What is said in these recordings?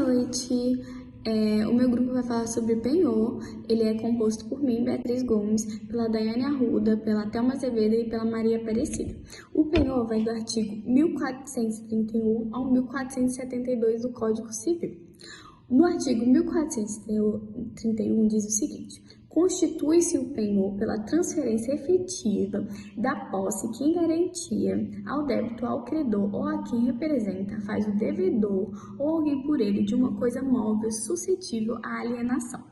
noite! O meu grupo vai falar sobre penhor. Ele é composto por mim, Beatriz Gomes, pela Daiane Arruda, pela Thelma Azevedo e pela Maria Aparecida. O penhor vai do artigo 1431 ao 1472 do Código Civil. No artigo 1431 diz o seguinte: constitui-se o penhor pela transferência efetiva da posse que em garantia ao débito, ao credor ou a quem representa, faz o devedor ou alguém por ele de uma coisa móvel suscetível à alienação.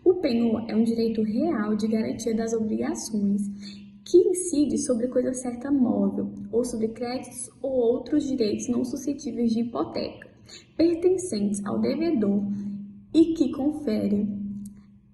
O penhor é um direito real de garantia das obrigações que incide sobre coisa certa móvel ou sobre créditos ou outros direitos não suscetíveis de hipoteca, pertencentes ao devedor e que confere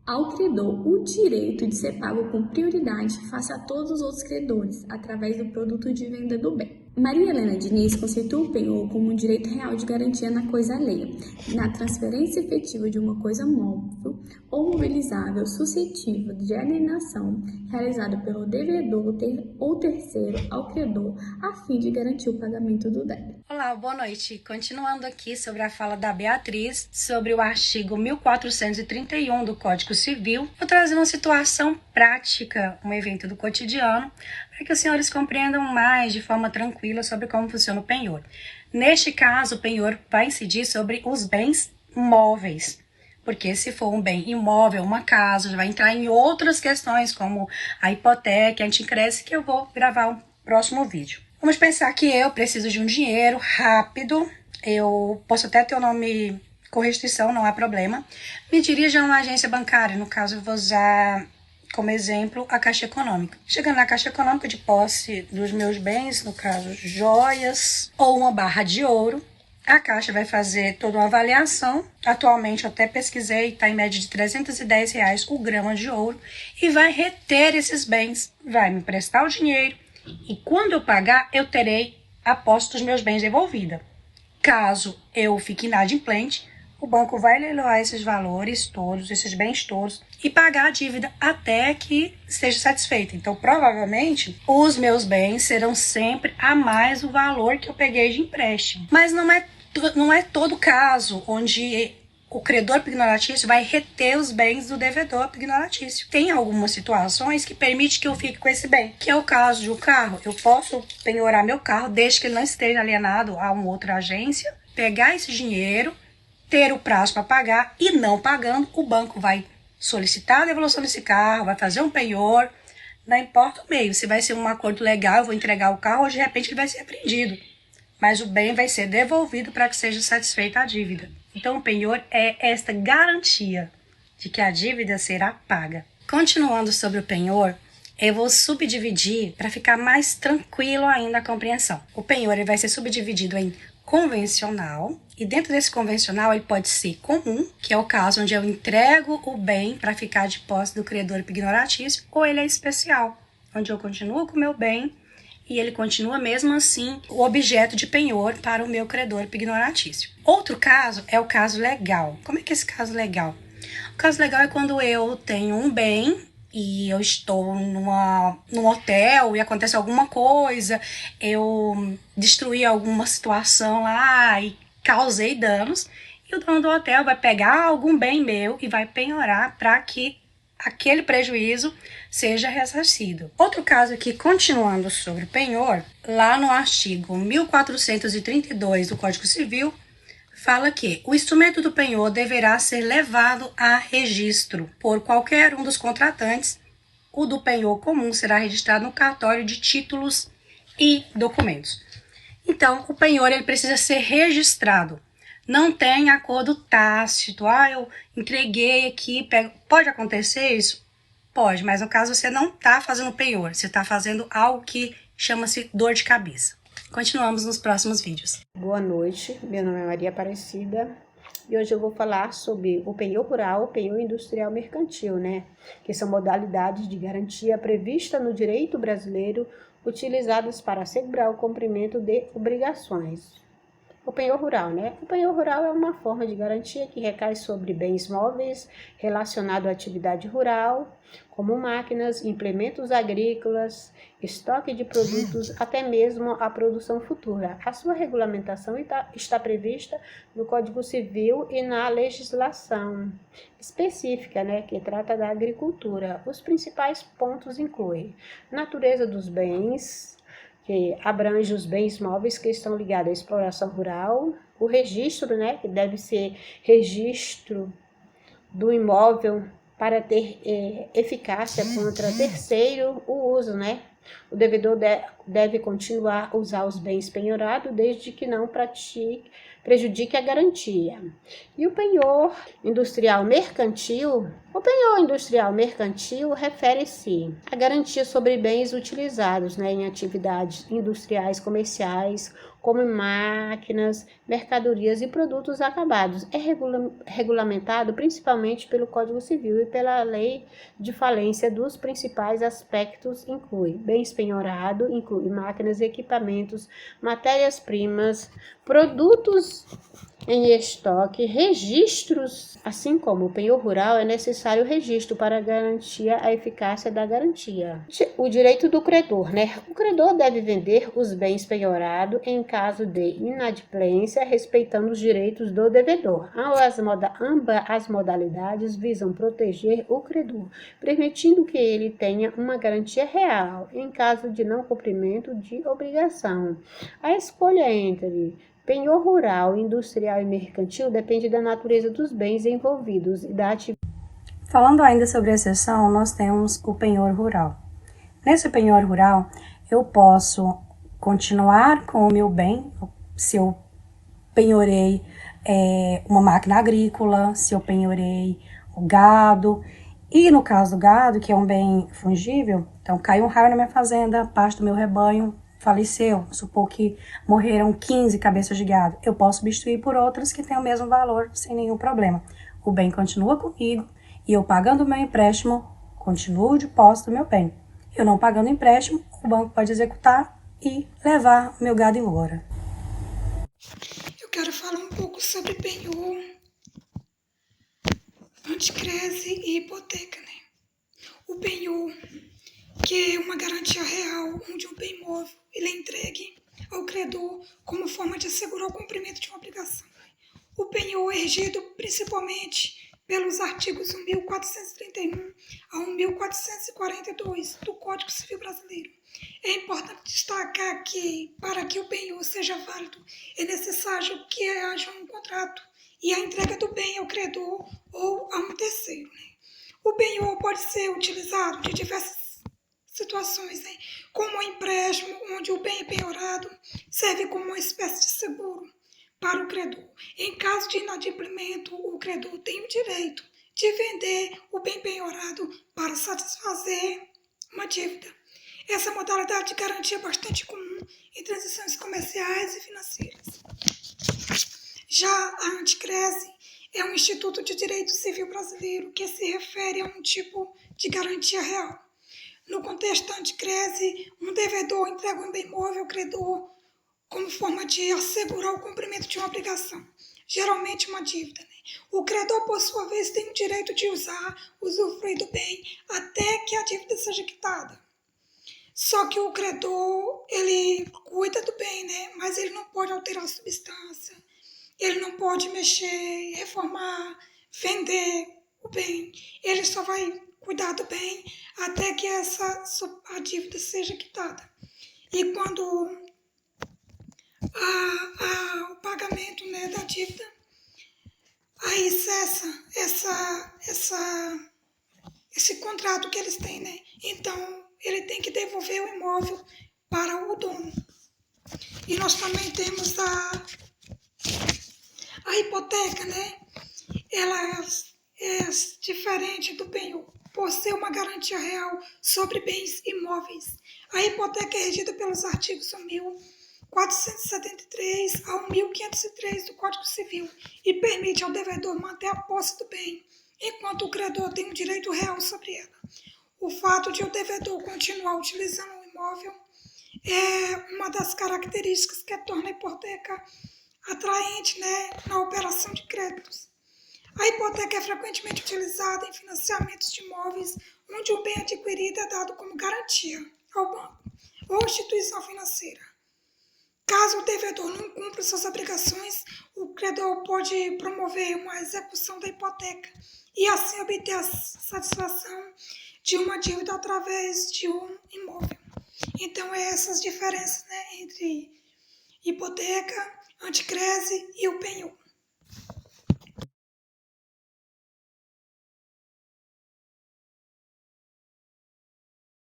ao credor o direito de ser pago com prioridade face a todos os outros credores, através do produto de venda do bem. Maria Helena Diniz conceitua o penhor como um direito real de garantia na coisa alheia, na transferência efetiva de uma coisa móvel ou mobilizável suscetível de alienação realizada pelo devedor ou terceiro ao credor, a fim de garantir o pagamento do débito. Olá, boa noite. Continuando aqui sobre a fala da Beatriz, sobre o artigo 1431 do Código Civil, vou trazer uma situação prática, um evento do cotidiano, para que os senhores compreendam mais de forma tranquila sobre como funciona o penhor. Neste caso, o penhor vai incidir sobre os bens móveis, porque se for um bem imóvel, uma casa, já vai entrar em outras questões, como a hipoteca, a anticrédito, que eu vou gravar um próximo vídeo. Vamos pensar que eu preciso de um dinheiro rápido, eu posso até ter o nome com restrição, não há problema. Me dirijo a uma agência bancária, no caso eu vou usar como exemplo a Caixa Econômica. Chegando na Caixa Econômica de posse dos meus bens, no caso joias ou uma barra de ouro, a Caixa vai fazer toda uma avaliação. Atualmente eu até pesquisei, está em média de R$310 o grama de ouro, e vai reter esses bens, vai me prestar o dinheiro, e quando eu pagar, eu terei a posse dos meus bens devolvida. Caso eu fique inadimplente, o banco vai leiloar esses valores todos, esses bens todos, e pagar a dívida até que esteja satisfeita. Então, provavelmente, os meus bens serão sempre a mais o valor que eu peguei de empréstimo. Mas não é todo caso onde o credor pignoratício vai reter os bens do devedor pignoratício. Tem algumas situações que permitem que eu fique com esse bem, que é o caso de um carro. Eu posso penhorar meu carro desde que ele não esteja alienado a uma outra agência, pegar esse dinheiro, ter o prazo para pagar, e não pagando, o banco vai solicitar a devolução desse carro, vai fazer um penhor, não importa o meio. Se vai ser um acordo legal, eu vou entregar o carro, ou de repente ele vai ser apreendido. Mas o bem vai ser devolvido para que seja satisfeita a dívida. Então, o penhor é esta garantia de que a dívida será paga. Continuando sobre o penhor, eu vou subdividir para ficar mais tranquilo ainda a compreensão. O penhor ele vai ser subdividido em convencional, e dentro desse convencional ele pode ser comum, que é o caso onde eu entrego o bem para ficar de posse do credor pignoratício, ou ele é especial, onde eu continuo com o meu bem e ele continua mesmo assim o objeto de penhor para o meu credor pignoratício. Outro caso é o caso legal. Como é que é esse caso legal? O caso legal é quando eu tenho um bem e eu estou num hotel e acontece alguma coisa, eu destruí alguma situação lá e causei danos, e o dono do hotel vai pegar algum bem meu e vai penhorar para que aquele prejuízo seja ressarcido. Outro caso aqui, continuando sobre o penhor, lá no artigo 1432 do Código Civil, fala que o instrumento do penhor deverá ser levado a registro por qualquer um dos contratantes. O do penhor comum será registrado no cartório de títulos e documentos. Então, o penhor ele precisa ser registrado. Não tem acordo tácito. Eu entreguei aqui, pode acontecer isso? Pode, mas no caso você não está fazendo penhor, você está fazendo algo que chama-se dor de cabeça. Continuamos nos próximos vídeos. Boa noite, meu nome é Maria Aparecida e hoje eu vou falar sobre o penhor rural, o penhor industrial mercantil, que são modalidades de garantia prevista no direito brasileiro utilizadas para assegurar o cumprimento de obrigações. O penhor rural, né? O penhor rural é uma forma de garantia que recai sobre bens móveis relacionados à atividade rural, como máquinas, implementos agrícolas, estoque de produtos, até mesmo a produção futura. A sua regulamentação está prevista no Código Civil e na legislação específica, né, que trata da agricultura. Os principais pontos incluem natureza dos bens, que abrange os bens móveis que estão ligados à exploração rural, o registro, né, que deve ser registro do imóvel para ter eficácia contra terceiro, o uso, né? O devedor deve continuar a usar os bens penhorados desde que não prejudique a garantia. E o penhor industrial mercantil? O penhor industrial mercantil refere-se à garantia sobre bens utilizados, né, em atividades industriais comerciais, como máquinas, mercadorias e produtos acabados. É regulamentado principalmente pelo Código Civil e pela Lei de Falência. Dos principais aspectos inclui bens penhorados, inclui máquinas, equipamentos, matérias-primas, produtos em estoque, registros, assim como o penhor rural, é necessário registro para garantir a eficácia da garantia. O direito do credor, né? O credor deve vender os bens penhorados em caso de inadimplência, respeitando os direitos do devedor. Ambas as modalidades visam proteger o credor, permitindo que ele tenha uma garantia real em caso de não cumprimento de obrigação. A escolha entre penhor rural, industrial e mercantil depende da natureza dos bens envolvidos e da atividade. Falando ainda sobre a exceção, nós temos o penhor rural. Nesse penhor rural, eu posso continuar com o meu bem, se eu penhorei uma máquina agrícola, se eu penhorei o gado. E no caso do gado, que é um bem fungível, então caiu um raio na minha fazenda, parte do meu rebanho faleceu, supor que morreram 15 cabeças de gado, eu posso substituir por outras que têm o mesmo valor sem nenhum problema. O bem continua comigo e eu pagando o meu empréstimo, continuo de posse do meu bem. Eu não pagando o empréstimo, o banco pode executar e levar o meu gado embora. Eu quero falar um pouco sobre penhor, anticrese e hipoteca, né? O penhor, que é uma garantia real, onde um bem móvel ele é entregue ao credor como forma de assegurar o cumprimento de uma obrigação. O penhor é regido principalmente pelos artigos 1431 a 1442 do Código Civil Brasileiro. É importante destacar que, para que o penhor seja válido, é necessário que haja um contrato e a entrega do bem ao credor ou a um terceiro, né? O penhor pode ser utilizado de diversas situações, né? Como um empréstimo, onde o bem é penhorado, serve como uma espécie de seguro para o credor. Em caso de inadimplemento, o credor tem o direito de vender o bem penhorado para satisfazer uma dívida. Essa modalidade de garantia é bastante comum em transações comerciais e financeiras. Já a anticrese é um instituto de direito civil brasileiro que se refere a um tipo de garantia real. No contexto da anticrese, um devedor entrega um bem móvel ao credor como forma de assegurar o cumprimento de uma obrigação, geralmente uma dívida, né? O credor, por sua vez, tem o direito de usufruir do bem até que a dívida seja quitada. Só que o credor, ele cuida do bem, né? Mas ele não pode alterar a substância, ele não pode mexer, reformar, vender o bem. Ele só vai cuidar do bem até que a dívida seja quitada. E quando o pagamento, né, da dívida, aí cessa esse contrato que eles têm, né? Então, ele tem que devolver o imóvel para o dono. E nós também temos a hipoteca, né? Ela é diferente do penhor, por ser uma garantia real sobre bens imóveis. A hipoteca é regida pelos artigos 1473 a 1503 do Código Civil e permite ao devedor manter a posse do bem, enquanto o credor tem um direito real sobre ela. O fato de o devedor continuar utilizando o imóvel é uma das características que torna a hipoteca atraente, né, na operação de créditos. A hipoteca é frequentemente utilizada em financiamentos de imóveis onde o bem adquirido é dado como garantia ao banco ou instituição financeira. Caso o devedor não cumpra suas obrigações, o credor pode promover uma execução da hipoteca e assim obter a satisfação de uma dívida através de um imóvel. Então, essas diferenças, né, entre hipoteca, anticrese e o penhor.